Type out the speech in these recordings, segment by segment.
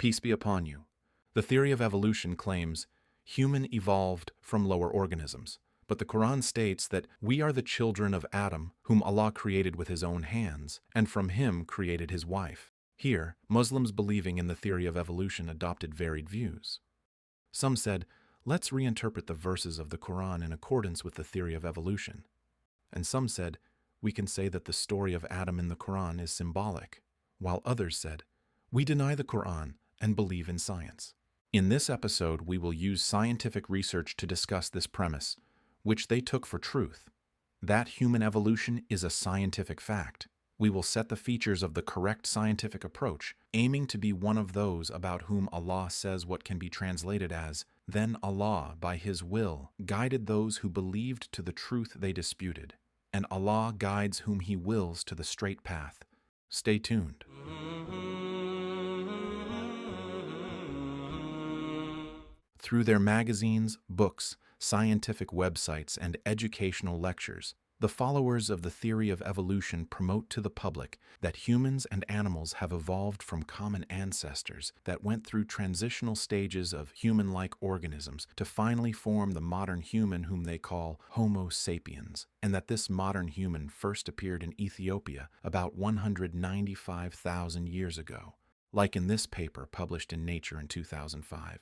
Peace be upon you. The theory of evolution claims human evolved from lower organisms, but the Quran states that we are the children of Adam, whom Allah created with his own hands, and from him created his wife. Here, Muslims believing in the theory of evolution adopted varied views. Some said, let's reinterpret the verses of the Quran in accordance with the theory of evolution. And some said, we can say that the story of Adam in the Quran is symbolic, while others said, we deny the Quran and believe in science. In this episode, we will use scientific research to discuss this premise, which they took for truth, that human evolution is a scientific fact. We will set the features of the correct scientific approach, aiming to be one of those about whom Allah says what can be translated as, then Allah, by His will, guided those who believed to the truth they disputed, and Allah guides whom He wills to the straight path. Stay tuned. Through their magazines, books, scientific websites, and educational lectures, the followers of the theory of evolution promote to the public that humans and animals have evolved from common ancestors that went through transitional stages of human-like organisms to finally form the modern human whom they call Homo sapiens, and that this modern human first appeared in Ethiopia about 195,000 years ago, like in this paper published in Nature in 2005.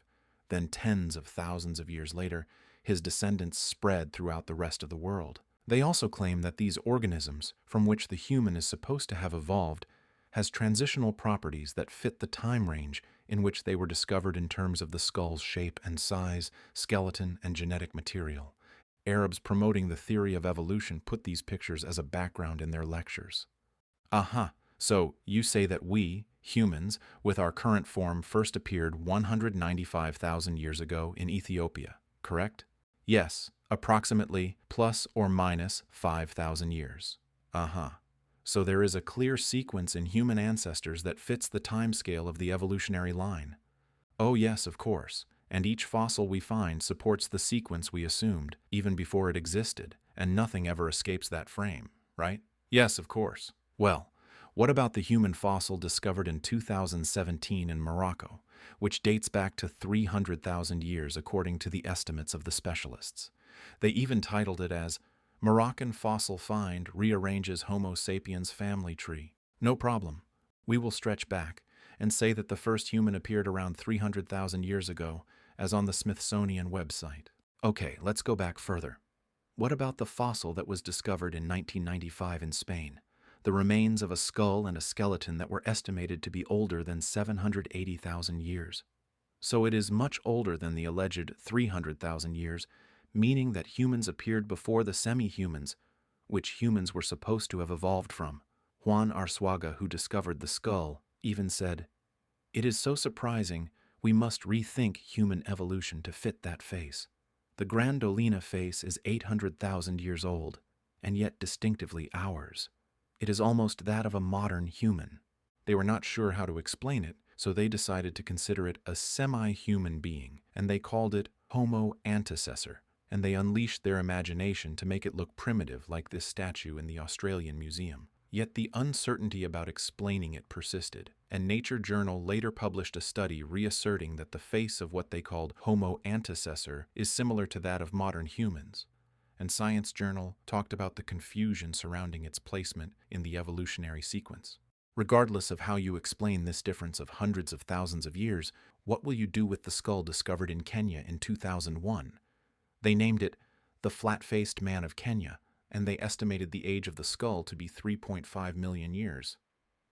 Then tens of thousands of years later, his descendants spread throughout the rest of the world. They also claim that these organisms, from which the human is supposed to have evolved, has transitional properties that fit the time range in which they were discovered in terms of the skull's shape and size, skeleton, and genetic material. Arabs promoting the theory of evolution put these pictures as a background in their lectures. Aha, so you say that we, humans, with our current form first appeared 195,000 years ago in Ethiopia, correct? Yes, approximately plus or minus 5,000 years. So there is a clear sequence in human ancestors that fits the timescale of the evolutionary line. Oh yes, of course, and each fossil we find supports the sequence we assumed, even before it existed, and nothing ever escapes that frame, right? Yes, of course. Well, what about the human fossil discovered in 2017 in Morocco, which dates back to 300,000 years according to the estimates of the specialists? They even titled it as Moroccan Fossil Find Rearranges Homo Sapiens Family Tree. No problem. We will stretch back and say that the first human appeared around 300,000 years ago, as on the Smithsonian website. Okay, let's go back further. What about the fossil that was discovered in 1995 in Spain? The remains of a skull and a skeleton that were estimated to be older than 780,000 years. So it is much older than the alleged 300,000 years, meaning that humans appeared before the semi-humans, which humans were supposed to have evolved from. Juan Arzuaga, who discovered the skull, even said, "It is so surprising, we must rethink human evolution to fit that face. The Grandolina face is 800,000 years old, and yet distinctively ours. It is almost that of a modern human." They were not sure how to explain it, so they decided to consider it a semi-human being, and they called it Homo antecessor, and they unleashed their imagination to make it look primitive like this statue in the Australian Museum. Yet the uncertainty about explaining it persisted, and Nature Journal later published a study reasserting that the face of what they called Homo antecessor is similar to that of modern humans. And Science Journal talked about the confusion surrounding its placement in the evolutionary sequence. Regardless of how you explain this difference of hundreds of thousands of years, what will you do with the skull discovered in Kenya in 2001? They named it the Flat-Faced Man of Kenya, and they estimated the age of the skull to be 3.5 million years.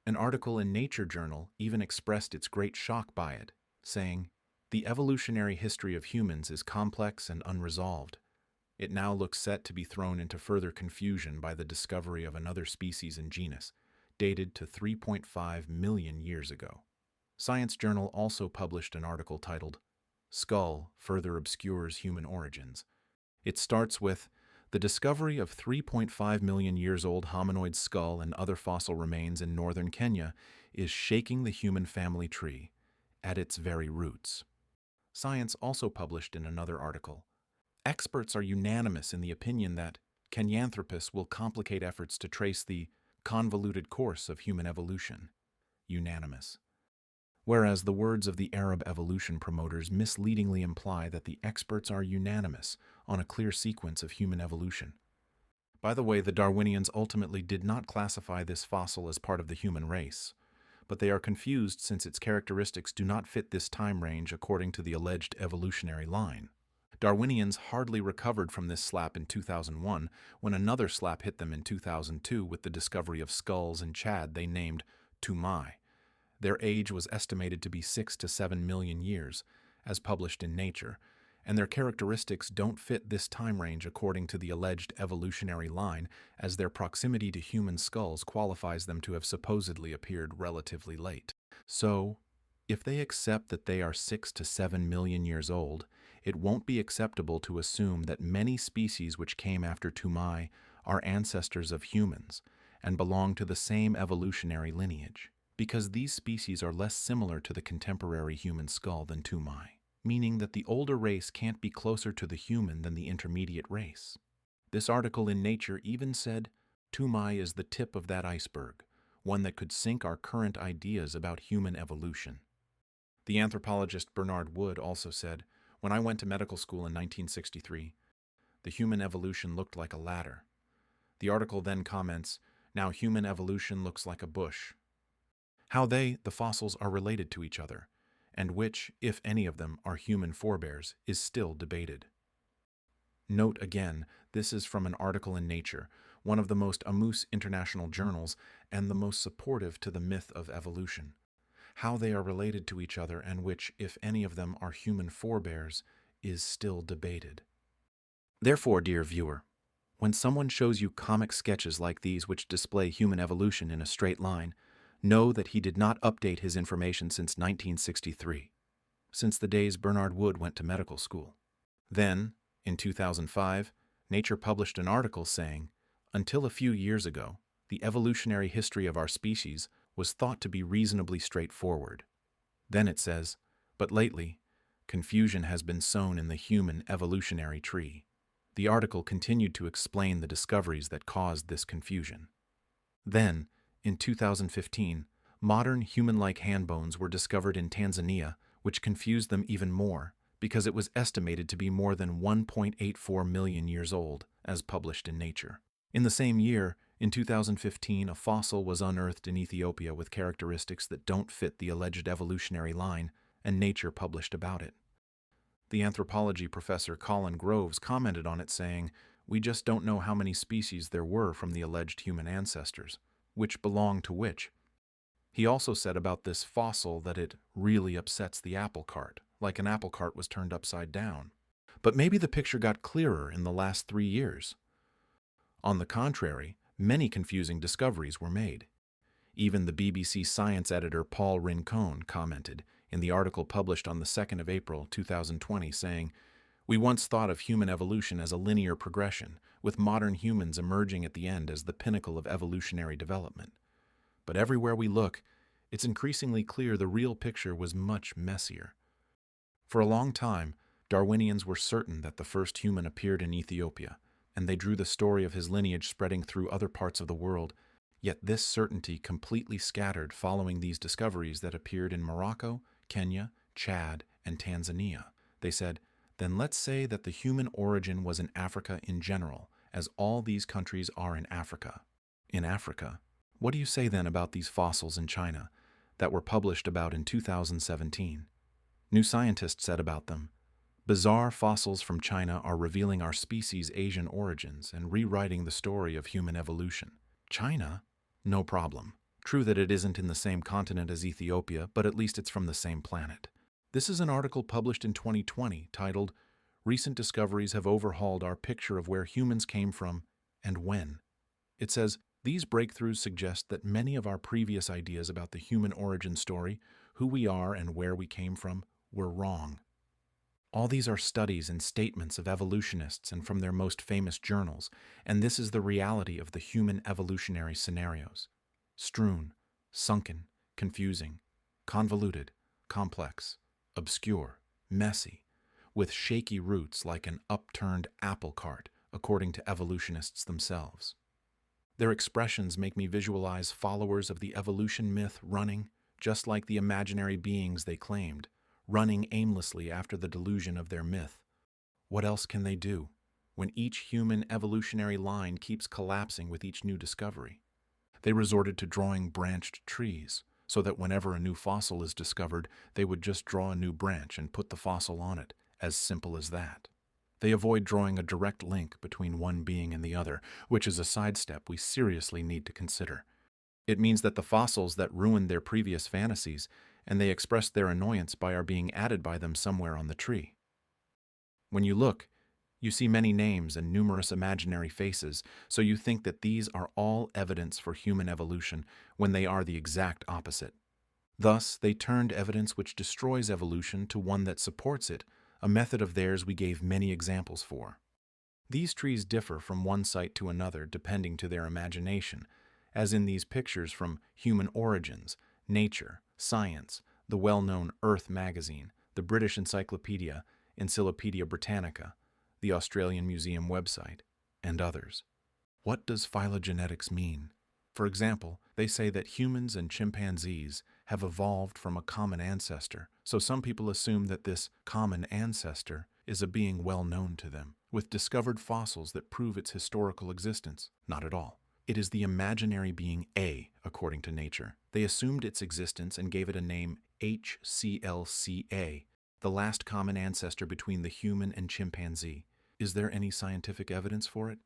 An article in Nature Journal even expressed its great shock by it, saying, "The evolutionary history of humans is complex and unresolved. It now looks set to be thrown into further confusion by the discovery of another species and genus, dated to 3.5 million years ago." Science Journal also published an article titled, "Skull Further Obscures Human Origins." It starts with, "The discovery of 3.5 million years old hominoid skull and other fossil remains in northern Kenya is shaking the human family tree at its very roots." Science also published in another article, "Experts are unanimous in the opinion that Kenyanthropus will complicate efforts to trace the convoluted course of human evolution." Unanimous. whereas the words of the Arab evolution promoters misleadingly imply that the experts are unanimous on a clear sequence of human evolution. By the way, the Darwinians ultimately did not classify this fossil as part of the human race, but they are confused since its characteristics do not fit this time range according to the alleged evolutionary line. Darwinians hardly recovered from this slap in 2001 when another slap hit them in 2002 with the discovery of skulls in Chad they named Toumai. Their age was estimated to be 6 to 7 million years, as published in Nature, and their characteristics don't fit this time range according to the alleged evolutionary line, as their proximity to human skulls qualifies them to have supposedly appeared relatively late. So, if they accept that they are 6 to 7 million years old, it won't be acceptable to assume that many species which came after Toumai are ancestors of humans and belong to the same evolutionary lineage, because these species are less similar to the contemporary human skull than Toumai, meaning that the older race can't be closer to the human than the intermediate race. This article in Nature even said, Toumai is the tip of that iceberg, one that could sink our current ideas about human evolution. The anthropologist Bernard Wood also said, when I went to medical school in 1963, the human evolution looked like a ladder. The article then comments, now human evolution looks like a bush. How they, the fossils, are related to each other, and which, if any of them, are human forebears, is still debated. Note again, this is from an article in Nature, one of the most amuse international journals and the most supportive to the myth of evolution. How they are related to each other and which, if any of them, are human forebears, is still debated. Therefore, dear viewer, when someone shows you comic sketches like these which display human evolution in a straight line, know that he did not update his information since 1963, since the days Bernard Wood went to medical school. Then, in 2005, Nature published an article saying, until a few years ago, the evolutionary history of our species was thought to be reasonably straightforward. Then it says, but lately, confusion has been sown in the human evolutionary tree. The article continued to explain the discoveries that caused this confusion. Then, in 2015, modern human-like hand bones were discovered in Tanzania, which confused them even more, because it was estimated to be more than 1.84 million years old, as published in Nature. In the same year, in 2015, a fossil was unearthed in Ethiopia with characteristics that don't fit the alleged evolutionary line, and Nature published about it. The anthropology professor Colin Groves commented on it saying, we just don't know how many species there were from the alleged human ancestors, which belong to which. He also said about this fossil that it really upsets the apple cart, like an apple cart was turned upside down. But maybe the picture got clearer in the last 3 years. On the contrary, many confusing discoveries were made. Even the BBC science editor Paul Rincon commented in the article published on the 2nd of April 2020 saying, we once thought of human evolution as a linear progression, with modern humans emerging at the end as the pinnacle of evolutionary development. But everywhere we look, it's increasingly clear the real picture was much messier. For a long time, Darwinians were certain that the first human appeared in Ethiopia, and they drew the story of his lineage spreading through other parts of the world, yet this certainty completely scattered following these discoveries that appeared in Morocco, Kenya, Chad, and Tanzania. They said, then let's say that the human origin was in Africa in general, as all these countries are in Africa. In Africa, what do you say then about these fossils in China that were published about in 2017? New Scientist said about them, bizarre fossils from China are revealing our species' Asian origins and rewriting the story of human evolution. China? No problem. True that it isn't in the same continent as Ethiopia, but at least it's from the same planet. This is an article published in 2020 titled, Recent Discoveries Have Overhauled Our Picture of Where Humans Came From and When. It says, these breakthroughs suggest that many of our previous ideas about the human origin story, who we are and where we came from, were wrong. All these are studies and statements of evolutionists and from their most famous journals, and this is the reality of the human evolutionary scenarios. Strewn, sunken, confusing, convoluted, complex, obscure, messy, with shaky roots like an upturned apple cart, according to evolutionists themselves. Their expressions make me visualize followers of the evolution myth running, just like the imaginary beings they claimed, running aimlessly after the delusion of their myth. What else can they do when each human evolutionary line keeps collapsing with each new discovery? They resorted to drawing branched trees, so that whenever a new fossil is discovered, they would just draw a new branch and put the fossil on it, as simple as that. They avoid drawing a direct link between one being and the other, which is a sidestep we seriously need to consider. It means that the fossils that ruined their previous fantasies, and they expressed their annoyance by our being added by them somewhere on the tree. When you look, you see many names and numerous imaginary faces, so you think that these are all evidence for human evolution when they are the exact opposite. Thus, they turned evidence which destroys evolution to one that supports it, a method of theirs we gave many examples for. These trees differ from one site to another depending to their imagination, as in these pictures from Human Origins, Nature, Science, the well-known Earth magazine, the British Encyclopedia, Encyclopedia Britannica, the Australian Museum website, and others. What does phylogenetics mean? For example, they say that humans and chimpanzees have evolved from a common ancestor, so some people assume that this common ancestor is a being well known to them, with discovered fossils that prove its historical existence. Not at all. It is the imaginary being A, according to nature. They assumed its existence and gave it a name HCLCA, the last common ancestor between the human and chimpanzee. Is there any scientific evidence for it?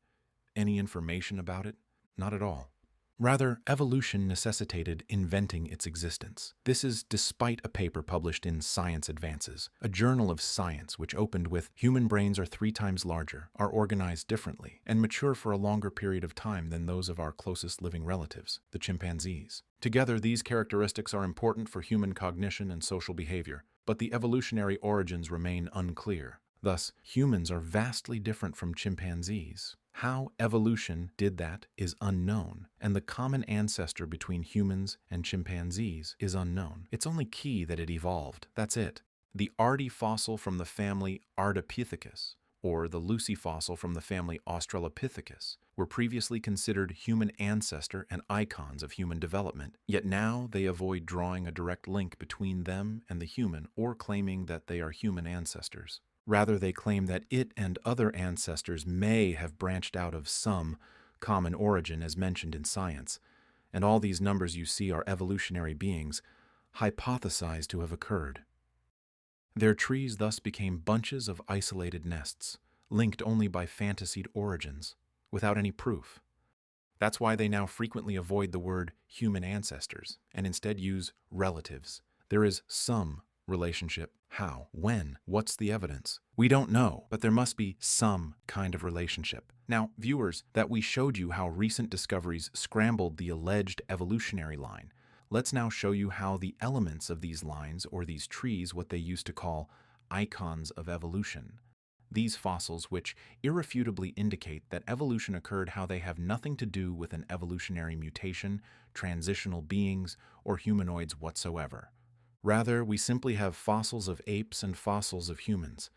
Any information about it? Not at all. Rather, evolution necessitated inventing its existence. This is despite a paper published in Science Advances, a journal of science which opened with "Human brains are 3 times larger, are organized differently, and mature for a longer period of time than those of our closest living relatives, the chimpanzees. Together, these characteristics are important for human cognition and social behavior, but the evolutionary origins remain unclear. Thus, humans are vastly different from chimpanzees. How evolution did that is unknown, and the common ancestor between humans and chimpanzees is unknown. It's only key that it evolved. That's it. The Ardi fossil from the family Ardipithecus, or the Lucy fossil from the family Australopithecus, were previously considered human ancestor and icons of human development, yet now they avoid drawing a direct link between them and the human or claiming that they are human ancestors. Rather, they claim that it and other ancestors may have branched out of some common origin as mentioned in science, and all these numbers you see are evolutionary beings, hypothesized to have occurred. Their trees thus became bunches of isolated nests, linked only by fantasied origins, without any proof. That's why they now frequently avoid the word human ancestors, and instead use relatives. There is some relationship. How? When? What's the evidence? We don't know, but there must be some kind of relationship. Now, viewers, that we showed you how recent discoveries scrambled the alleged evolutionary line, let's now show you how the elements of these lines, or these trees, what they used to call icons of evolution, these fossils which irrefutably indicate that evolution occurred, how they have nothing to do with an evolutionary mutation, transitional beings, or humanoids whatsoever. Rather, we simply have fossils of apes and fossils of humans.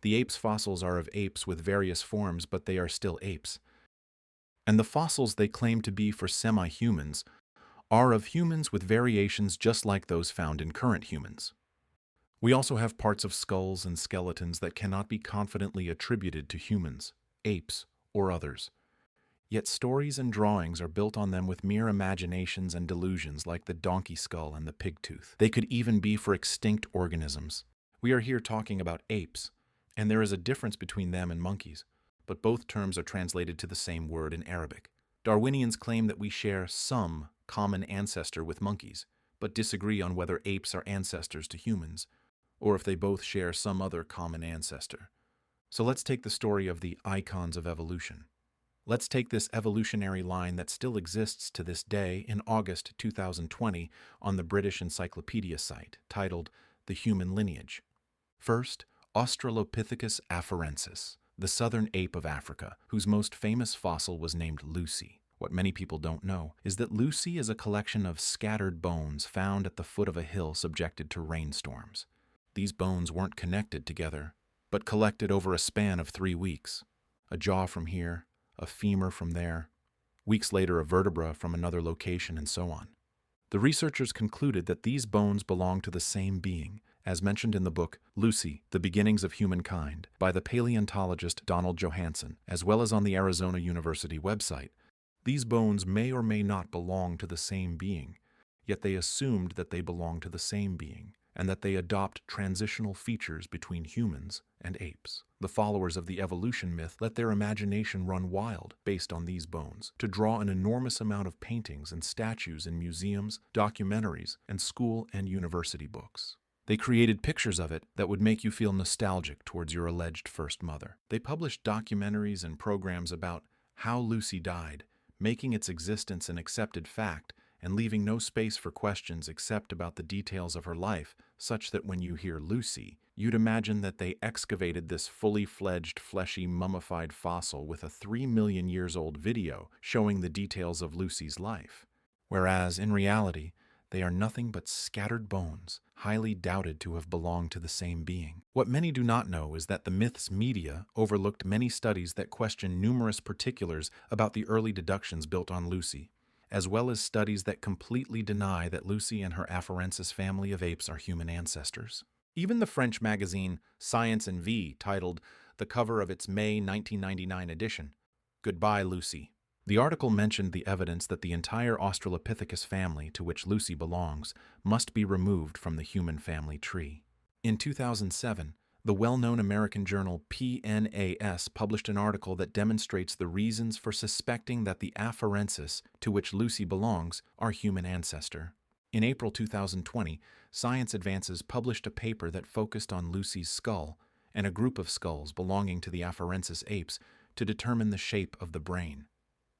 The apes' fossils are of apes with various forms, but they are still apes. And the fossils they claim to be for semi-humans are of humans with variations just like those found in current humans. We also have parts of skulls and skeletons that cannot be confidently attributed to humans, apes, or others. Yet stories and drawings are built on them with mere imaginations and delusions like the donkey skull and the pig tooth. They could even be for extinct organisms. We are here talking about apes, and there is a difference between them and monkeys, but both terms are translated to the same word in Arabic. Darwinians claim that we share some common ancestor with monkeys, but disagree on whether apes are ancestors to humans, or if they both share some other common ancestor. So let's take the story of the icons of evolution. Let's take this evolutionary line that still exists to this day in August 2020 on the British Encyclopedia site, titled The Human Lineage. First, Australopithecus afarensis, the southern ape of Africa, whose most famous fossil was named Lucy. What many people don't know is that Lucy is a collection of scattered bones found at the foot of a hill subjected to rainstorms. These bones weren't connected together, but collected over a span of 3 weeks. A jaw from here, a femur from there, weeks later a vertebra from another location, and so on. The researchers concluded that these bones belong to the same being, as mentioned in the book Lucy, The Beginnings of Humankind by the paleontologist Donald Johanson, as well as on the Arizona University website. These bones may or may not belong to the same being, yet they assumed that they belong to the same being, and that they adopt transitional features between humans and apes. The followers of the evolution myth let their imagination run wild based on these bones to draw an enormous amount of paintings and statues in museums, documentaries, and school and university books. They created pictures of it that would make you feel nostalgic towards your alleged first mother. They published documentaries and programs about how Lucy died, making its existence an accepted fact and leaving no space for questions except about the details of her life, such that when you hear Lucy, you'd imagine that they excavated this fully fledged, fleshy, mummified fossil with a 3 million years old video showing the details of Lucy's life. Whereas, in reality, they are nothing but scattered bones, highly doubted to have belonged to the same being. What many do not know is that the myth's media overlooked many studies that question numerous particulars about the early deductions built on Lucy, as well as studies that completely deny that Lucy and her afarensis family of apes are human ancestors. Even the French magazine Science and Vie titled the cover of its May 1999 edition, "Goodbye, Lucy." The article mentioned the evidence that the entire Australopithecus family to which Lucy belongs must be removed from the human family tree. In 2007, the well-known American journal PNAS published an article that demonstrates the reasons for suspecting that the afarensis to which Lucy belongs are human ancestor. In April 2020, Science Advances published a paper that focused on Lucy's skull and a group of skulls belonging to the afarensis apes to determine the shape of the brain.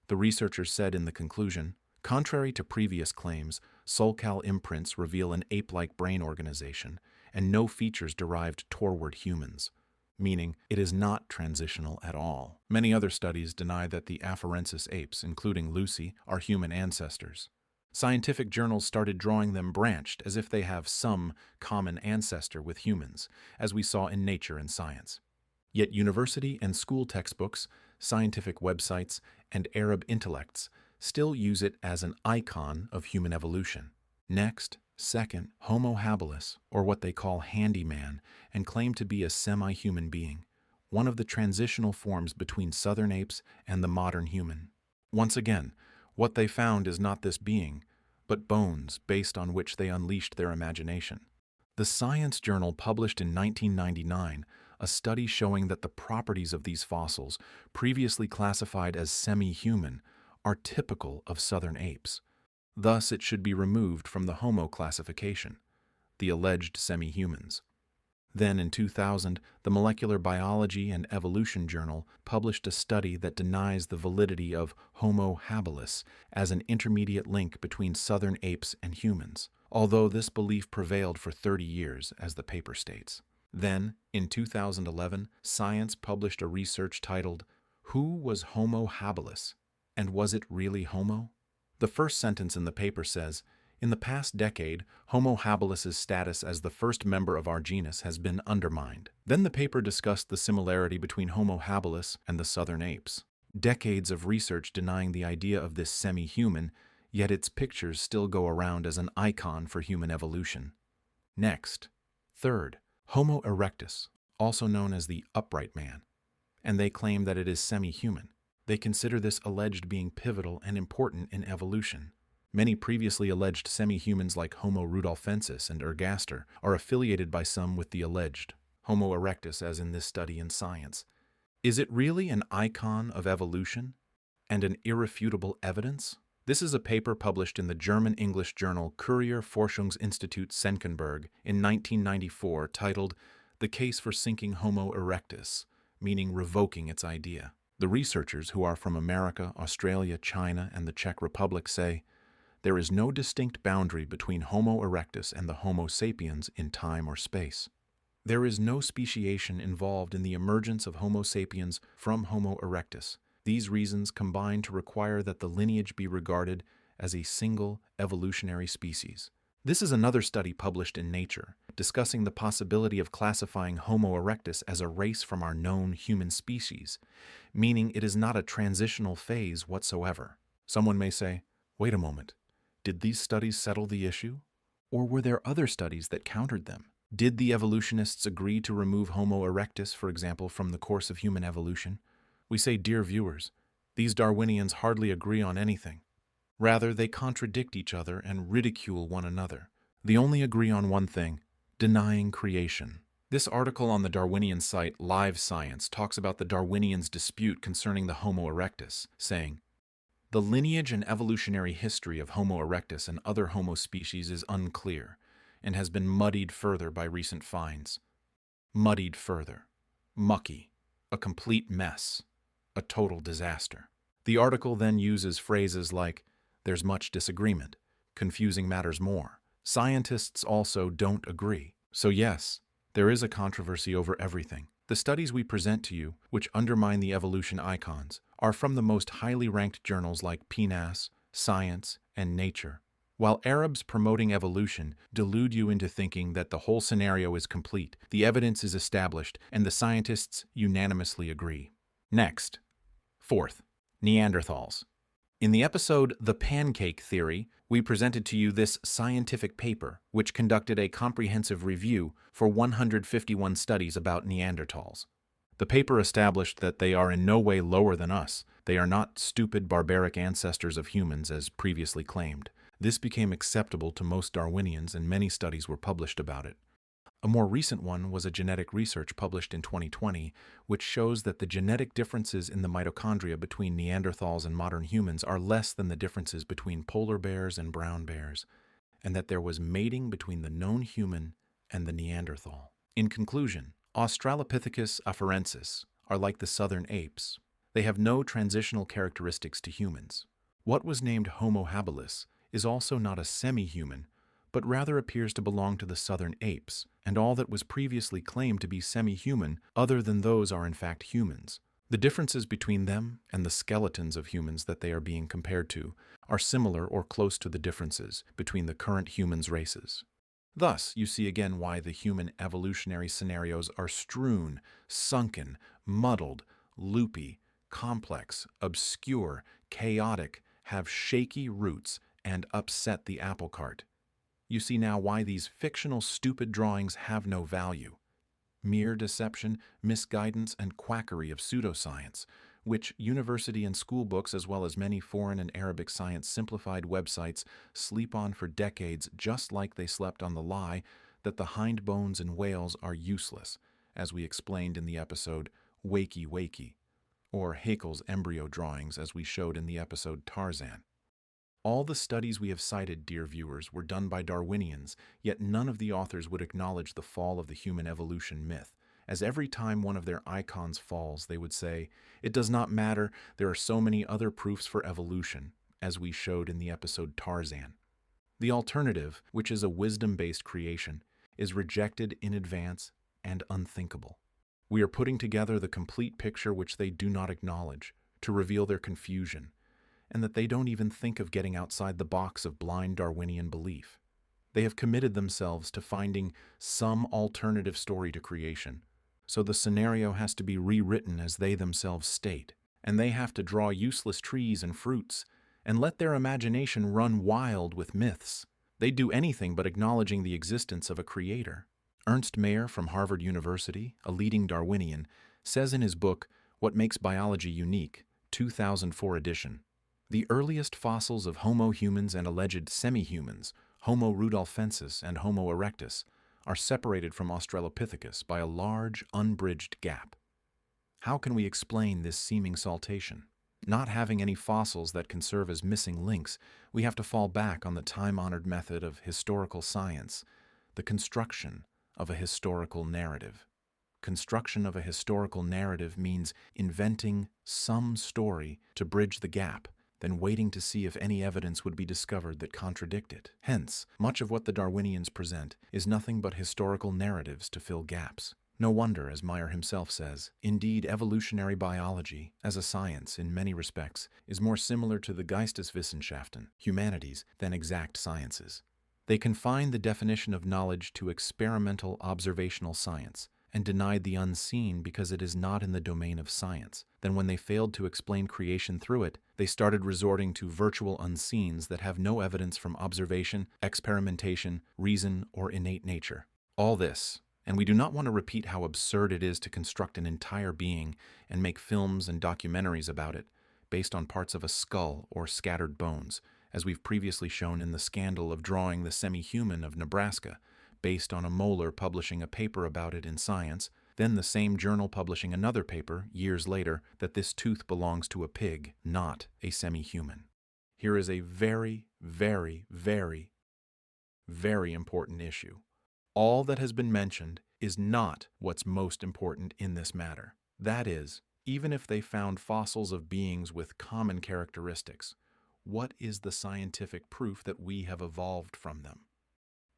The researchers said in the conclusion, contrary to previous claims, sulcal imprints reveal an ape-like brain organization and no features derived toward humans, meaning it is not transitional at all. Many other studies deny that the afarensis apes, including Lucy, are human ancestors. Scientific journals started drawing them branched as if they have some common ancestor with humans, as we saw in Nature and Science. Yet university and school textbooks, scientific websites, and Arab intellects still use it as an icon of human evolution. Next, second, Homo habilis, or what they call handyman, and claim to be a semi-human being, one of the transitional forms between southern apes and the modern human. Once again, what they found is not this being, but bones based on which they unleashed their imagination. The Science journal published in 1999 a study showing that the properties of these fossils, previously classified as semi-human, are typical of southern apes. Thus, it should be removed from the Homo classification, the alleged semi-humans. Then, in 2000, the Molecular Biology and Evolution journal published a study that denies the validity of Homo habilis as an intermediate link between southern apes and humans, although this belief prevailed for 30 years, as the paper states. Then, in 2011, Science published a research titled, "Who was Homo habilis, and was it really Homo?" The first sentence in the paper says, "In the past decade, Homo habilis' status as the first member of our genus has been undermined." Then the paper discussed the similarity between Homo habilis and the southern apes. Decades of research denying the idea of this semi-human, yet its pictures still go around as an icon for human evolution. Next, third, Homo erectus, also known as the upright man, and they claim that it is semi-human. They consider this alleged being pivotal and important in evolution. Many previously alleged semi-humans like Homo rudolfensis and ergaster are affiliated by some with the alleged Homo erectus, as in this study in Science. Is it really an icon of evolution and an irrefutable evidence? This is a paper published in the German-English journal Kurier Forschungsinstitut Senckenberg in 1994 titled "The Case for Sinking Homo erectus," meaning revoking its idea. The researchers, who are from America, Australia, China, and the Czech Republic, say, there is no distinct boundary between Homo erectus and the Homo sapiens in time or space. There is no speciation involved in the emergence of Homo sapiens from Homo erectus. These reasons combine to require that the lineage be regarded as a single evolutionary species. This is another study published in Nature, discussing the possibility of classifying Homo erectus as a race from our known human species, meaning it is not a transitional phase whatsoever. Someone may say, wait a moment, Did these studies settle the issue? Or were there other studies that countered them? Did the evolutionists agree to remove Homo erectus, for example, from the course of human evolution? We say, dear viewers, these Darwinians hardly agree on anything. Rather, they contradict each other and ridicule one another. They only agree on one thing: denying creation. This article on the Darwinian site Live Science talks about the Darwinians' dispute concerning the Homo erectus, saying, "The lineage and evolutionary history of Homo erectus and other Homo species is unclear and has been muddied further by recent finds." Muddied further. Mucky. A complete mess. A total disaster. The article then uses phrases like, "there's much disagreement," "confusing matters more." Scientists also don't agree. So yes, there is a controversy over everything. The studies we present to you, which undermine the evolution icons, are from the most highly ranked journals like PNAS, Science, and Nature. While Arabs promoting evolution delude you into thinking that the whole scenario is complete, the evidence is established, and the scientists unanimously agree. Next. Fourth, Neanderthals. In the episode The Pancake Theory, we presented to you this scientific paper, which conducted a comprehensive review for 151 studies about Neanderthals. The paper established that they are in no way lower than us. They are not stupid, barbaric ancestors of humans as previously claimed. This became acceptable to most Darwinians, and many studies were published about it. A more recent one was a genetic research published in 2020, which shows that the genetic differences in the mitochondria between Neanderthals and modern humans are less than the differences between polar bears and brown bears, and that there was mating between the known human and the Neanderthal. In conclusion, Australopithecus afarensis are like the southern apes. They have no transitional characteristics to humans. What was named Homo habilis is also not a semi-human, but rather appears to belong to the southern apes, and all that was previously claimed to be semi-human other than those are in fact humans. The differences between them and the skeletons of humans that they are being compared to are similar or close to the differences between the current humans' races. Thus, you see again why the human evolutionary scenarios are strewn, sunken, muddled, loopy, complex, obscure, chaotic, have shaky roots, and upset the apple cart. You see now why these fictional stupid drawings have no value. Mere deception, misguidance, and quackery of pseudoscience, which university and school books as well as many foreign and Arabic science simplified websites sleep on for decades, just like they slept on the lie that the hind bones in whales are useless, as we explained in the episode Wakey Wakey, or Haeckel's embryo drawings as we showed in the episode Tarzan. All the studies we have cited, dear viewers, were done by Darwinians, yet none of the authors would acknowledge the fall of the human evolution myth, as every time one of their icons falls, they would say, "It does not matter, there are so many other proofs for evolution," as we showed in the episode Tarzan. The alternative, which is a wisdom-based creation, is rejected in advance and unthinkable. We are putting together the complete picture which they do not acknowledge, to reveal their confusion, and that they don't even think of getting outside the box of blind Darwinian belief. They have committed themselves to finding some alternative story to creation, so the scenario has to be rewritten as they themselves state, and they have to draw useless trees and fruits, and let their imagination run wild with myths. They do anything but acknowledging the existence of a creator. Ernst Mayr from Harvard University, a leading Darwinian, says in his book, What Makes Biology Unique, 2004 edition, "The earliest fossils of Homo humans and alleged semi-humans, Homo rudolfensis and Homo erectus, are separated from Australopithecus by a large, unbridged gap. How can we explain this seeming saltation? Not having any fossils that can serve as missing links, we have to fall back on the time-honored method of historical science, the construction of a historical narrative. Construction of a historical narrative means inventing some story to bridge the gap, then waiting to see if any evidence would be discovered that contradict it. Hence, much of what the Darwinians present is nothing but historical narratives to fill gaps. No wonder, as Mayr himself says, indeed evolutionary biology, as a science in many respects, is more similar to the Geisteswissenschaften, humanities, than exact sciences. They confine the definition of knowledge to experimental observational science, and denied the unseen because it is not in the domain of science. Then when they failed to explain creation through it, they started resorting to virtual unseens that have no evidence from observation, experimentation, reason, or innate nature. All this, and we do not want to repeat how absurd it is to construct an entire being and make films and documentaries about it, based on parts of a skull or scattered bones, as we've previously shown in the scandal of drawing the semi-human of Nebraska, based on a molar publishing a paper about it in Science, then the same journal publishing another paper, years later, that this tooth belongs to a pig, not a semi-human. Here is a very, very, very, very important issue. All that has been mentioned is not what's most important in this matter. That is, even if they found fossils of beings with common characteristics, what is the scientific proof that we have evolved from them?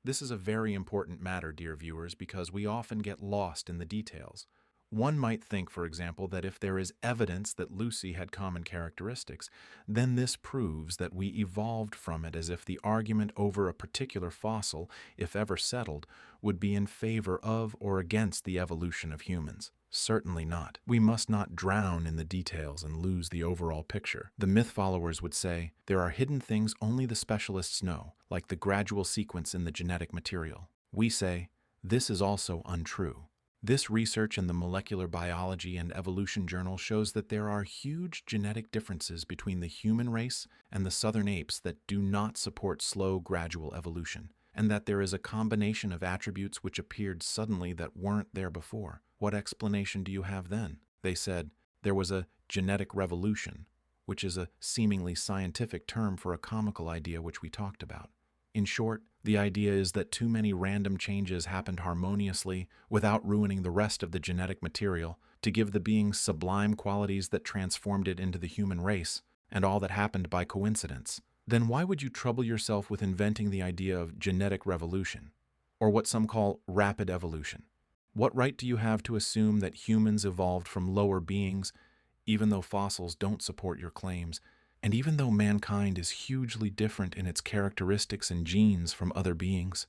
This is a very important matter, dear viewers, because we often get lost in the details. One might think, for example, that if there is evidence that Lucy had common characteristics, then this proves that we evolved from it, as if the argument over a particular fossil, if ever settled, would be in favor of or against the evolution of humans. Certainly not. We must not drown in the details and lose the overall picture. The myth followers would say, there are hidden things only the specialists know, like the gradual sequence in the genetic material. We say, this is also untrue. This research in the Molecular Biology and Evolution Journal shows that there are huge genetic differences between the human race and the southern apes that do not support slow, gradual evolution, and that there is a combination of attributes which appeared suddenly that weren't there before. What explanation do you have then? They said, there was a genetic revolution, which is a seemingly scientific term for a comical idea which we talked about. In short, the idea is that too many random changes happened harmoniously without ruining the rest of the genetic material to give the being sublime qualities that transformed it into the human race, and all that happened by coincidence. Then why would you trouble yourself with inventing the idea of genetic revolution, or what some call rapid evolution? What right do you have to assume that humans evolved from lower beings, even though fossils don't support your claims, and even though mankind is hugely different in its characteristics and genes from other beings?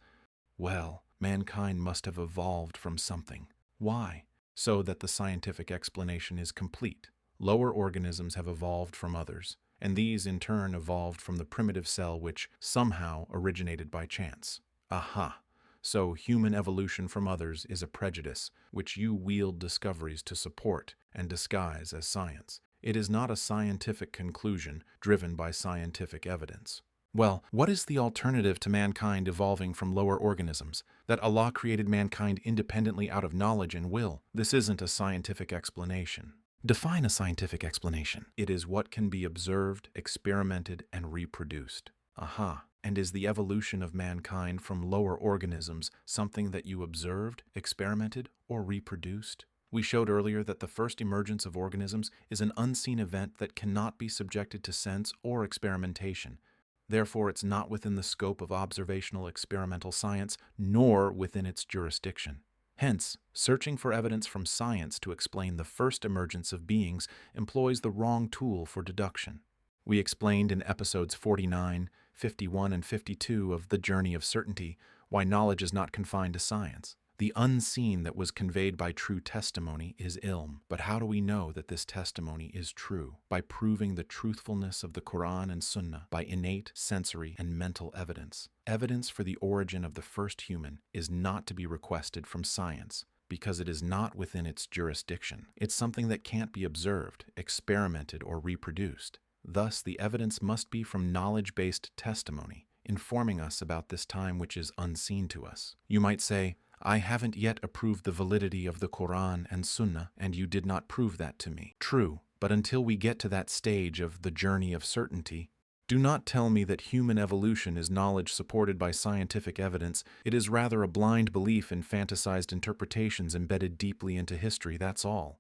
Well, mankind must have evolved from something. Why? So that the scientific explanation is complete. Lower organisms have evolved from others, and these in turn evolved from the primitive cell which somehow originated by chance. Aha! So human evolution from others is a prejudice, which you wield discoveries to support and disguise as science. It is not a scientific conclusion driven by scientific evidence. Well, what is the alternative to mankind evolving from lower organisms? That Allah created mankind independently out of knowledge and will. This isn't a scientific explanation. Define a scientific explanation. It is what can be observed, experimented, and reproduced. Aha. And is the evolution of mankind from lower organisms something that you observed, experimented, or reproduced? We showed earlier that the first emergence of organisms is an unseen event that cannot be subjected to sense or experimentation. Therefore, it's not within the scope of observational experimental science, nor within its jurisdiction. Hence, searching for evidence from science to explain the first emergence of beings employs the wrong tool for deduction. We explained in episodes 49, 51, and 52 of The Journey of Certainty why knowledge is not confined to science. The unseen that was conveyed by true testimony is ilm. But how do we know that this testimony is true? By proving the truthfulness of the Quran and Sunnah by innate, sensory, and mental evidence. Evidence for the origin of the first human is not to be requested from science, because it is not within its jurisdiction. It's something that can't be observed, experimented, or reproduced. Thus, the evidence must be from knowledge-based testimony, informing us about this time which is unseen to us. You might say, I haven't yet approved the validity of the Quran and Sunnah, and you did not prove that to me. True, but until we get to that stage of the journey of certainty, do not tell me that human evolution is knowledge supported by scientific evidence. It is rather a blind belief in fantasized interpretations embedded deeply into history, that's all.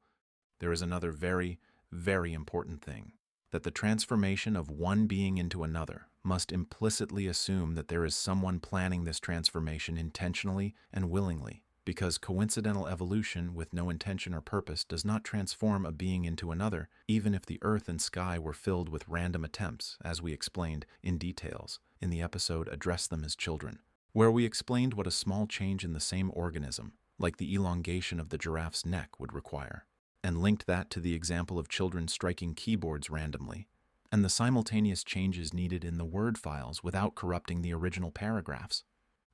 There is another very, very important thing. That the transformation of one being into another must implicitly assume that there is someone planning this transformation intentionally and willingly, because coincidental evolution with no intention or purpose does not transform a being into another, even if the earth and sky were filled with random attempts, as we explained in details in the episode Address Them as Children, where we explained what a small change in the same organism, like the elongation of the giraffe's neck would require, and linked that to the example of children striking keyboards randomly, and the simultaneous changes needed in the word files without corrupting the original paragraphs.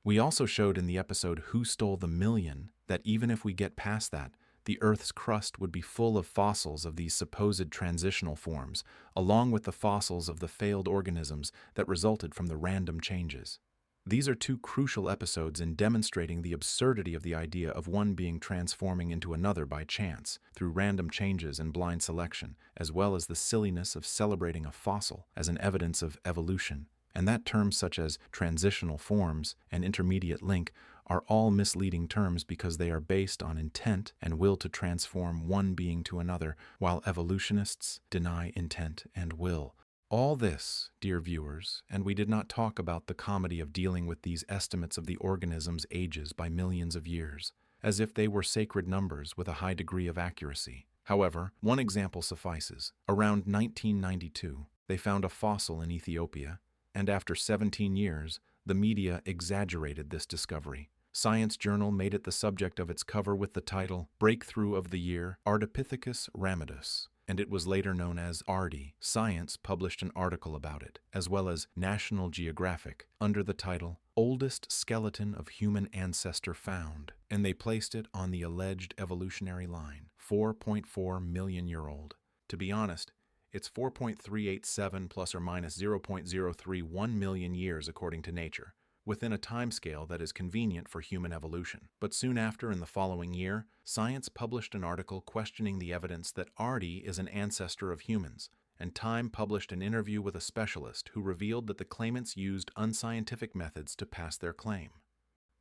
We also showed in the episode Who Stole the Million that even if we get past that, the Earth's crust would be full of fossils of these supposed transitional forms, along with the fossils of the failed organisms that resulted from the random changes. These are two crucial episodes in demonstrating the absurdity of the idea of one being transforming into another by chance, through random changes and blind selection, as well as the silliness of celebrating a fossil as an evidence of evolution, and that terms such as transitional forms and intermediate link are all misleading terms because they are based on intent and will to transform one being to another, while evolutionists deny intent and will. All this, dear viewers, and we did not talk about the comedy of dealing with these estimates of the organism's ages by millions of years, as if they were sacred numbers with a high degree of accuracy. However, one example suffices. Around 1992, they found a fossil in Ethiopia, and after 17 years, the media exaggerated this discovery. Science Journal made it the subject of its cover with the title, Breakthrough of the Year, Ardipithecus ramidus, and it was later known as ARDI. Science published an article about it, as well as National Geographic, under the title, Oldest Skeleton of Human Ancestor Found, and they placed it on the alleged evolutionary line, 4.4 million year old. To be honest, it's 4.387 plus or minus 0.031 million years according to Nature, within a timescale that is convenient for human evolution. But soon after, in the following year, Science published an article questioning the evidence that Ardi is an ancestor of humans, and Time published an interview with a specialist who revealed that the claimants used unscientific methods to pass their claim.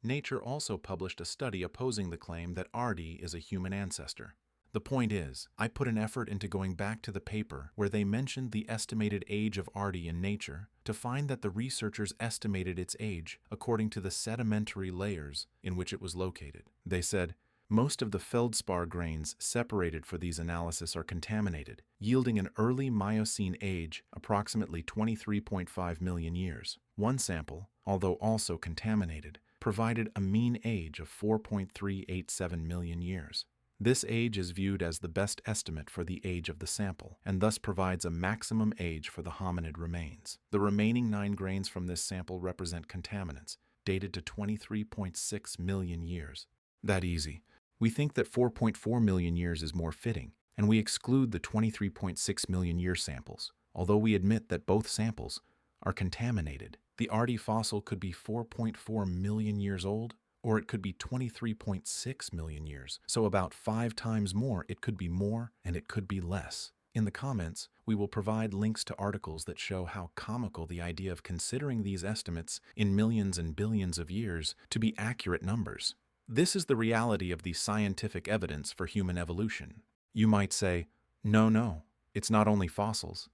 Nature also published a study opposing the claim that Ardi is a human ancestor. The point is, I put an effort into going back to the paper where they mentioned the estimated age of Ardi in Nature to find that the researchers estimated its age according to the sedimentary layers in which it was located. They said, most of the feldspar grains separated for these analyses are contaminated, yielding an early Miocene age approximately 23.5 million years. One sample, although also contaminated, provided a mean age of 4.387 million years. This age is viewed as the best estimate for the age of the sample, and thus provides a maximum age for the hominid remains. The remaining 9 grains from this sample represent contaminants, dated to 23.6 million years. That easy. We think that 4.4 million years is more fitting, and we exclude the 23.6 million year samples, although we admit that both samples are contaminated. The Ardi fossil could be 4.4 million years old, or it could be 23.6 million years, so about 5 times more. It could be more, and it could be less. In the comments, we will provide links to articles that show how comical the idea of considering these estimates in millions and billions of years to be accurate numbers. This is the reality of the scientific evidence for human evolution. You might say, no, it's not only fossils.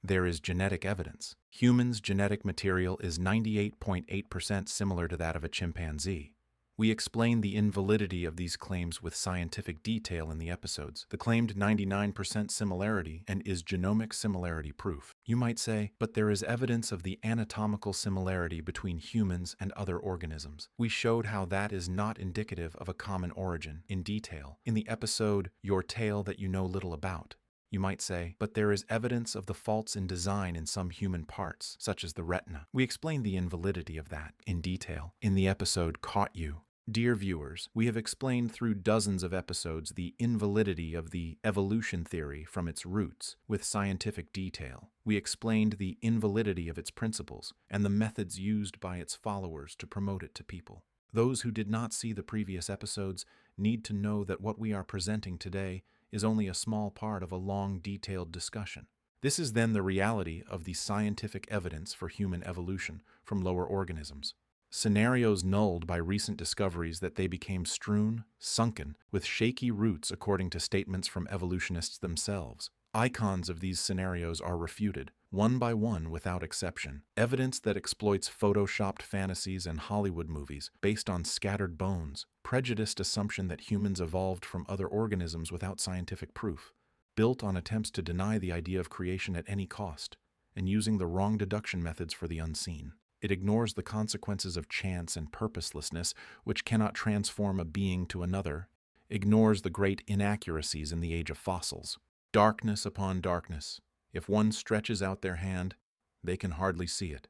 There is genetic evidence. Humans' genetic material is 98.8% similar to that of a chimpanzee. We explain the invalidity of these claims with scientific detail in the episodes. The claimed 99% similarity and is genomic similarity proof. You might say, but there is evidence of the anatomical similarity between humans and other organisms. We showed how that is not indicative of a common origin in detail in the episode Your Tale That You Know Little About. You might say, but there is evidence of the faults in design in some human parts, such as the retina. We explained the invalidity of that in detail in the episode Caught You. Dear viewers, we have explained through dozens of episodes the invalidity of the evolution theory from its roots with scientific detail. We explained the invalidity of its principles and the methods used by its followers to promote it to people. Those who did not see the previous episodes need to know that what we are presenting today is only a small part of a long, detailed discussion. This is then the reality of the scientific evidence for human evolution from lower organisms. Scenarios nulled by recent discoveries that they became strewn, sunken, with shaky roots according to statements from evolutionists themselves. Icons of these scenarios are refuted, one by one without exception. Evidence that exploits photoshopped fantasies and Hollywood movies based on scattered bones, prejudiced assumption that humans evolved from other organisms without scientific proof, built on attempts to deny the idea of creation at any cost, and using the wrong deduction methods for the unseen. It ignores the consequences of chance and purposelessness, which cannot transform a being to another, ignores the great inaccuracies in the age of fossils. Darkness upon darkness. If one stretches out their hand, they can hardly see it.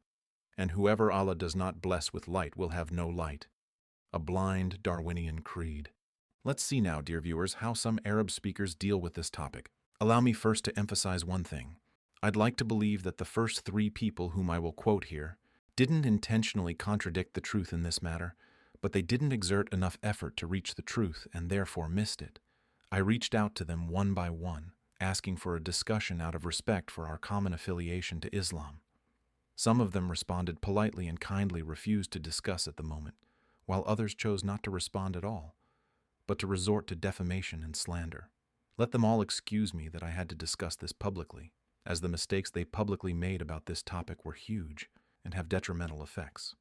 And whoever Allah does not bless with light will have no light. A blind Darwinian creed. Let's see now, dear viewers, how some Arab speakers deal with this topic. Allow me first to emphasize one thing. I'd like to believe that the first three people whom I will quote here didn't intentionally contradict the truth in this matter, but they didn't exert enough effort to reach the truth and therefore missed it. I reached out to them one by one, asking for a discussion out of respect for our common affiliation to Islam. Some of them responded politely and kindly refused to discuss at the moment, while others chose not to respond at all, but to resort to defamation and slander. Let them all excuse me that I had to discuss this publicly, as the mistakes they publicly made about this topic were huge and have detrimental effects.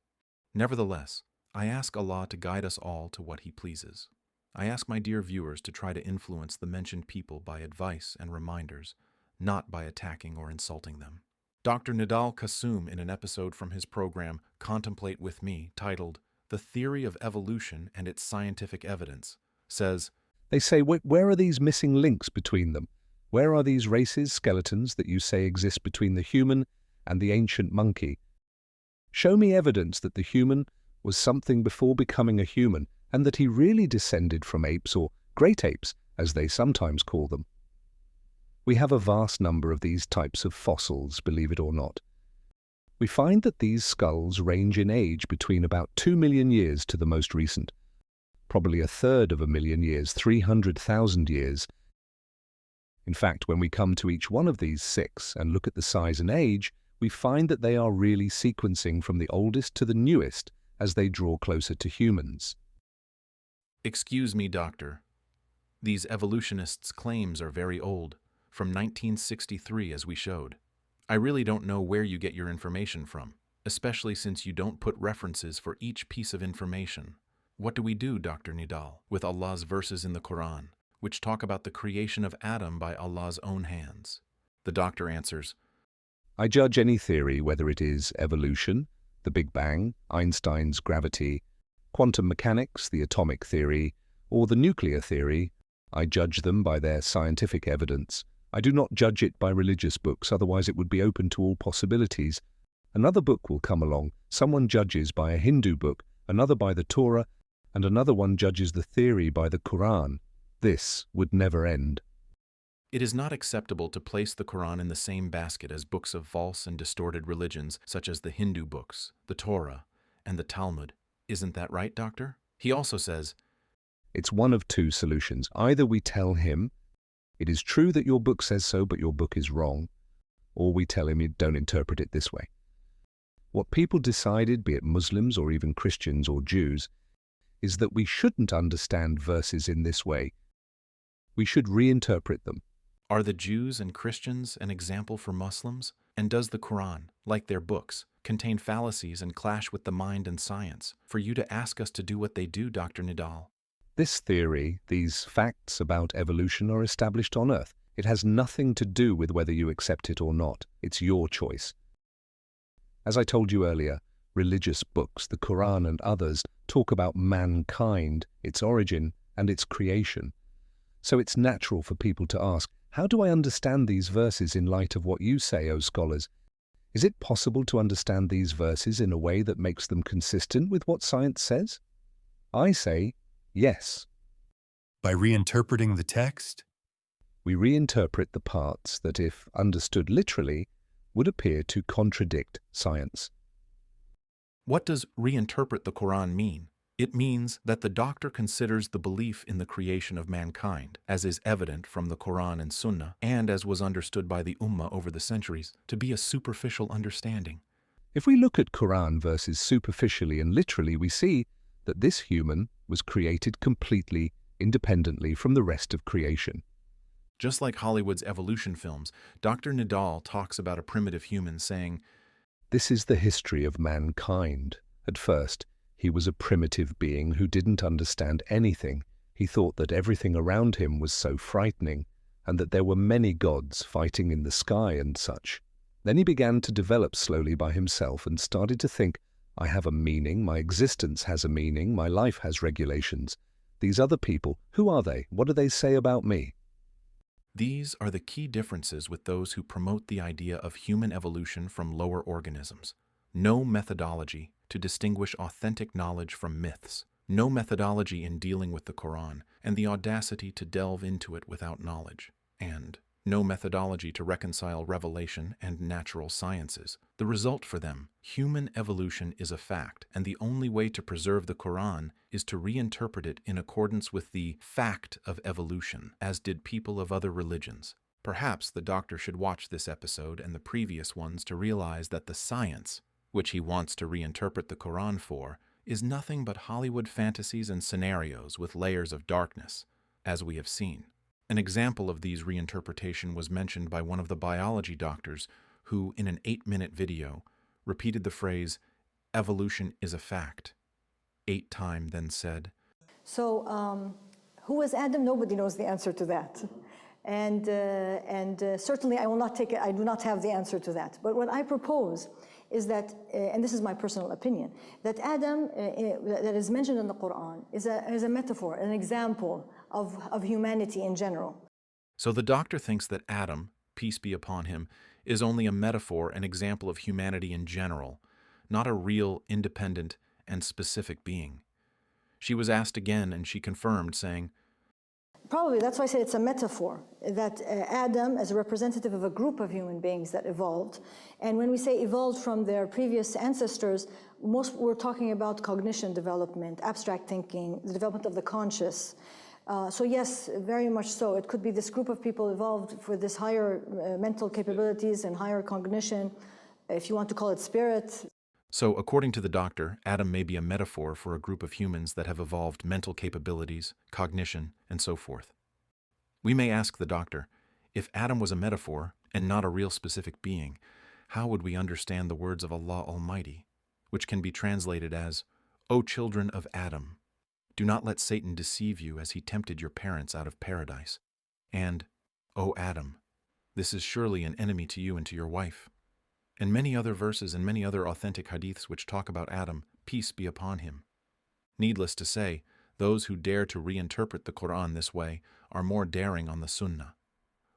Nevertheless, I ask Allah to guide us all to what He pleases. I ask my dear viewers to try to influence the mentioned people by advice and reminders, not by attacking or insulting them. Dr. Nidhal Guessoum, in an episode from his program Contemplate With Me, titled The Theory of Evolution and Its Scientific Evidence, says, They say, where are these missing links between them? Where are these races, skeletons that you say exist between the human and the ancient monkey? Show me evidence that the human was something before becoming a human, and that he really descended from apes, or great apes, as they sometimes call them. We have a vast number of these types of fossils, believe it or not. We find that these skulls range in age between about 2 million years to the most recent, probably a third of a million years, 300,000 years. In fact, when we come to each one of these 6 and look at the size and age, we find that they are really sequencing from the oldest to the newest as they draw closer to humans. Excuse me, doctor. These evolutionists' claims are very old, from 1963 as we showed. I really don't know where you get your information from, especially since you don't put references for each piece of information. What do we do, Dr. Nidhal, with Allah's verses in the Quran, which talk about the creation of Adam by Allah's own hands? The doctor answers, I judge any theory, whether it is evolution, the Big Bang, Einstein's gravity, quantum mechanics, the atomic theory, or the nuclear theory, I judge them by their scientific evidence. I do not judge it by religious books, otherwise it would be open to all possibilities. Another book will come along, someone judges by a Hindu book, another by the Torah, and another one judges the theory by the Quran. This would never end. It is not acceptable to place the Quran in the same basket as books of false and distorted religions such as the Hindu books, the Torah, and the Talmud. Isn't that right, doctor? He also says, It's one of two solutions. Either we tell him, it is true that your book says so, but your book is wrong, or we tell him you don't interpret it this way. What people decided, be it Muslims or even Christians or Jews, is that we shouldn't understand verses in this way. We should reinterpret them. Are the Jews and Christians an example for Muslims? And does the Quran, like their books, contain fallacies and clash with the mind and science, for you to ask us to do what they do, Dr. Nidhal? This theory, these facts about evolution are established on Earth. It has nothing to do with whether you accept it or not. It's your choice. As I told you earlier, religious books, the Quran and others, talk about mankind, its origin, and its creation. So it's natural for people to ask, how do I understand these verses in light of what you say, O scholars? Is it possible to understand these verses in a way that makes them consistent with what science says? I say, yes. By reinterpreting the text? We reinterpret the parts that, if understood literally, would appear to contradict science. What does reinterpret the Quran mean? It means that the doctor considers the belief in the creation of mankind, as is evident from the Quran and Sunnah, and as was understood by the Ummah over the centuries, to be a superficial understanding. If we look at Quran verses superficially and literally, we see that this human was created completely independently from the rest of creation. Just like Hollywood's evolution films, Dr. Nidhal talks about a primitive human saying, This is the history of mankind. At first, he was a primitive being who didn't understand anything. He thought that everything around him was so frightening, and that there were many gods fighting in the sky and such. Then he began to develop slowly by himself and started to think, I have a meaning, my existence has a meaning, my life has regulations. These other people, who are they? What do they say about me? These are the key differences with those who promote the idea of human evolution from lower organisms. No methodology to distinguish authentic knowledge from myths. No methodology in dealing with the Quran, and the audacity to delve into it without knowledge. And no methodology to reconcile revelation and natural sciences. The result for them, human evolution is a fact, and the only way to preserve the Quran is to reinterpret it in accordance with the fact of evolution, as did people of other religions. Perhaps the doctor should watch this episode and the previous ones to realize that the science, which he wants to reinterpret the Quran for, is nothing but Hollywood fantasies and scenarios with layers of darkness, as we have seen. An example of these reinterpretation was mentioned by one of the biology doctors who, in an 8-minute video, repeated the phrase, "Evolution is a fact," 8 times, then said, So, who was Adam? Nobody knows the answer to that. And certainly I will not take it, I do not have the answer to that. But what I propose is that, and this is my personal opinion, that Adam, that is mentioned in the Quran, is a metaphor, an example of humanity in general. So the doctor thinks that Adam, peace be upon him, is only a metaphor, an example of humanity in general, not a real, independent, and specific being. She was asked again, and she confirmed, saying, Probably, that's why I say it's a metaphor, that Adam is a representative of a group of human beings that evolved. And when we say evolved from their previous ancestors, we're talking about cognition development, abstract thinking, the development of the conscious. So yes, very much so. It could be this group of people evolved for this higher mental capabilities and higher cognition, if you want to call it spirit. So, according to the doctor, Adam may be a metaphor for a group of humans that have evolved mental capabilities, cognition, and so forth. We may ask the doctor, if Adam was a metaphor and not a real specific being, how would we understand the words of Allah Almighty, which can be translated as, "O children of Adam, do not let Satan deceive you as he tempted your parents out of paradise," and, "O Adam, this is surely an enemy to you and to your wife," and many other verses and many other authentic hadiths which talk about Adam, peace be upon him. Needless to say, those who dare to reinterpret the Quran this way are more daring on the Sunnah.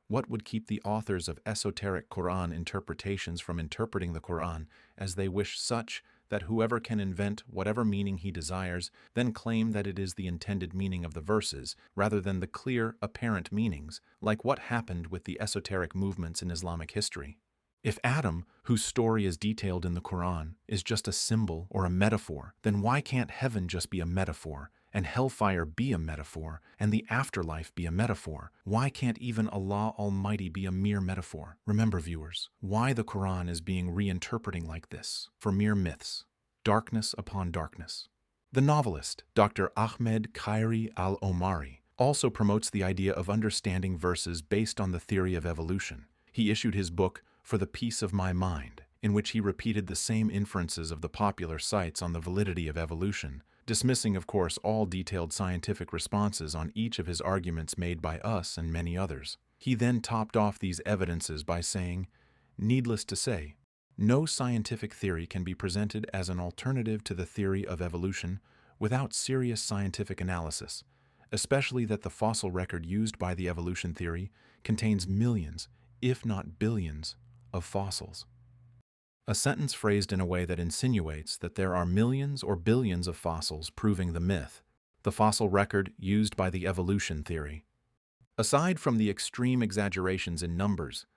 What would keep the authors of esoteric Quran interpretations from interpreting the Quran as they wish, such that whoever can invent whatever meaning he desires, then claim that it is the intended meaning of the verses, rather than the clear, apparent meanings, like what happened with the esoteric movements in Islamic history? If Adam, whose story is detailed in the Quran, is just a symbol or a metaphor, then why can't heaven just be a metaphor, and hellfire be a metaphor, and the afterlife be a metaphor? Why can't even Allah Almighty be a mere metaphor? Remember, viewers, why the Quran is being reinterpreting like this, for mere myths, darkness upon darkness. The novelist, Dr. Ahmed Khairy Al-Omari, also promotes the idea of understanding verses based on the theory of evolution. He issued his book, For the Peace of My Mind, in which he repeated the same inferences of the popular sites on the validity of evolution, dismissing, of course, all detailed scientific responses on each of his arguments made by us and many others. He then topped off these evidences by saying, needless to say, no scientific theory can be presented as an alternative to the theory of evolution without serious scientific analysis, especially that the fossil record used by the evolution theory contains millions, if not billions, of fossils. A sentence phrased in a way that insinuates that there are millions or billions of fossils proving the myth, the fossil record used by the evolution theory. Aside from the extreme exaggerations in numbers,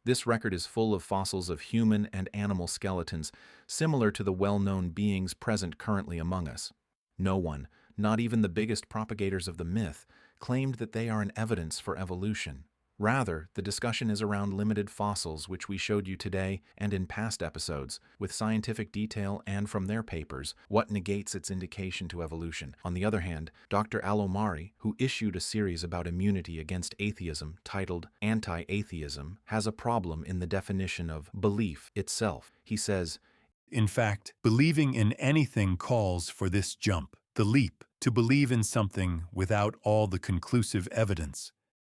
this record is full of fossils of human and animal skeletons similar to the well-known beings present currently among us. No one, not even the biggest propagators of the myth, claimed that they are an evidence for evolution. Rather, the discussion is around limited fossils, which we showed you today and in past episodes, with scientific detail and from their papers, what negates its indication to evolution. On the other hand, Dr. Al-Omari, who issued a series about immunity against atheism titled Anti-Atheism, has a problem in the definition of belief itself. He says, In fact, believing in anything calls for this jump, the leap, to believe in something without all the conclusive evidence.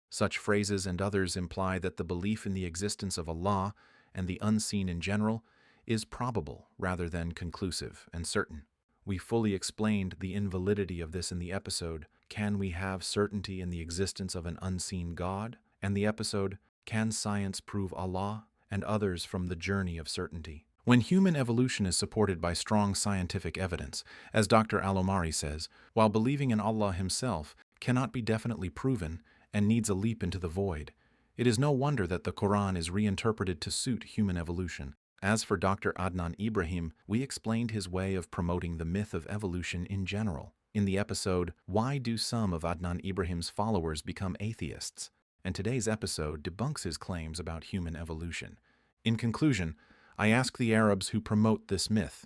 Such phrases and others imply that the belief in the existence of Allah and the unseen in general is probable rather than conclusive and certain. We fully explained the invalidity of this in the episode, Can We Have Certainty in the Existence of an Unseen God? And the episode, Can Science Prove Allah? And others from the Journey of Certainty. When human evolution is supported by strong scientific evidence, as Dr. Al-Omari says, while believing in Allah himself cannot be definitely proven and needs a leap into the void, it is no wonder that the Quran is reinterpreted to suit human evolution. As for Dr. Adnan Ibrahim, we explained his way of promoting the myth of evolution in general. In the episode, Why Do Some of Adnan Ibrahim's Followers Become Atheists? And today's episode debunks his claims about human evolution. In conclusion, I ask the Arabs who promote this myth,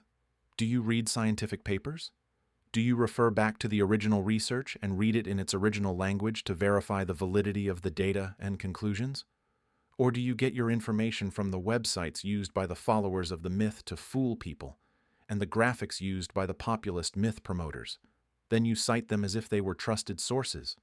do you read scientific papers? Do you refer back to the original research and read it in its original language to verify the validity of the data and conclusions? Or do you get your information from the websites used by the followers of the myth to fool people, and the graphics used by the populist myth promoters? Then you cite them as if they were trusted sources.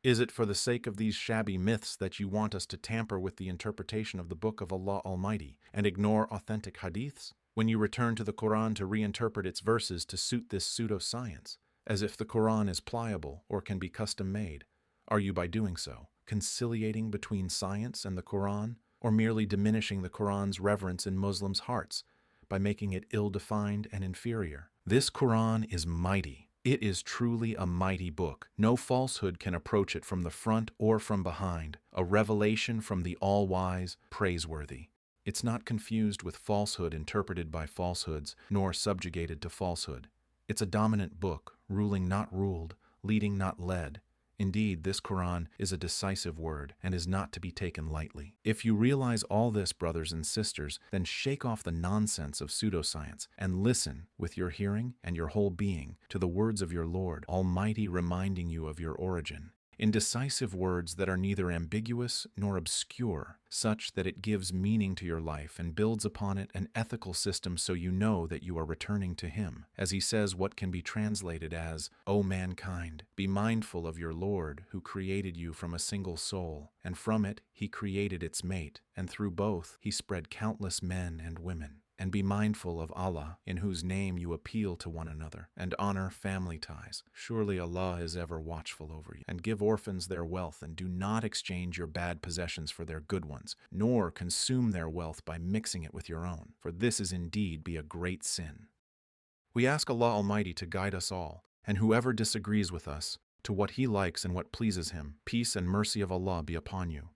Is it for the sake of these shabby myths that you want us to tamper with the interpretation of the Book of Allah Almighty and ignore authentic hadiths? When you return to the Quran to reinterpret its verses to suit this pseudoscience, as if the Quran is pliable or can be custom-made, are you by doing so conciliating between science and the Quran, or merely diminishing the Quran's reverence in Muslims' hearts by making it ill-defined and inferior? This Quran is mighty. It is truly a mighty book. No falsehood can approach it from the front or from behind. A revelation from the all-wise, praiseworthy. It's not confused with falsehood interpreted by falsehoods, nor subjugated to falsehood. It's a dominant book, ruling not ruled, leading not led. Indeed, this Quran is a decisive word and is not to be taken lightly. If you realize all this, brothers and sisters, then shake off the nonsense of pseudoscience and listen with your hearing and your whole being to the words of your Lord Almighty reminding you of your origin, in decisive words that are neither ambiguous nor obscure, such that it gives meaning to your life and builds upon it an ethical system so you know that you are returning to Him. As He says what can be translated as, O mankind, be mindful of your Lord who created you from a single soul, and from it He created its mate, and through both He spread countless men and women. And be mindful of Allah, in whose name you appeal to one another, and honor family ties. Surely Allah is ever watchful over you. And give orphans their wealth, and do not exchange your bad possessions for their good ones, nor consume their wealth by mixing it with your own, for this is indeed be a great sin. We ask Allah Almighty to guide us all, and whoever disagrees with us, to what He likes and what pleases Him. Peace and mercy of Allah be upon you.